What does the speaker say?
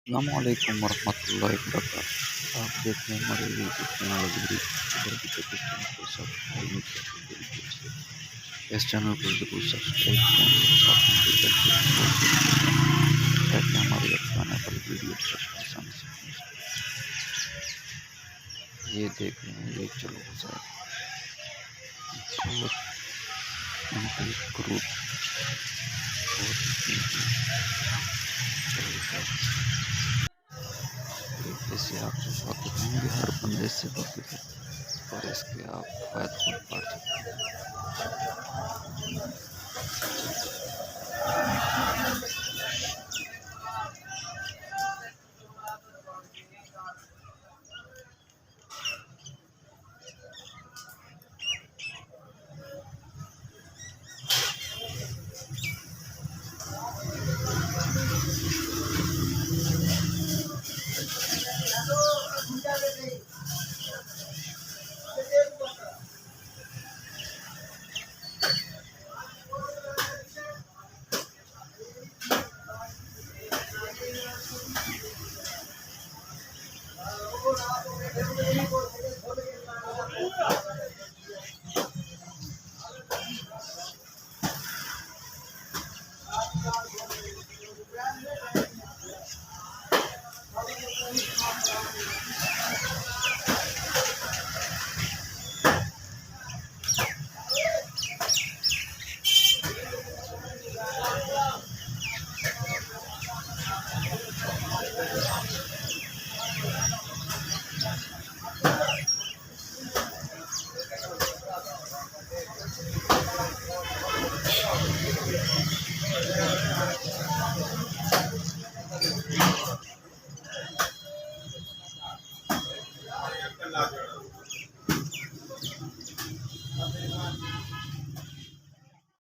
अस्सलामुअलैकुम वरहमतुल्लाहि वबरकातुहू। आप देख रहे हैं हमारे यूट्यूब चैनल अग्री इधर की इस चैनल को सब्सक्राइब नहीं किया तो जल्दी से इस चैनल को जरूर सब्सक्राइब करें और साथ में बेल आइकन को दबाएं ताकि हमारी आने वाली वीडियो सबको आसानी से पहुंच सके। ये देख रहे हैं ये चलो गुजार बहुत इंटेलिजेंट ग्रुप बहुत ही कीमती चलो गुजार तरीके से आप जो वाकिफ होंगे हर बंदे से वाकिफ है और इसके आप फ़ायदे खुद पा सकते हैं।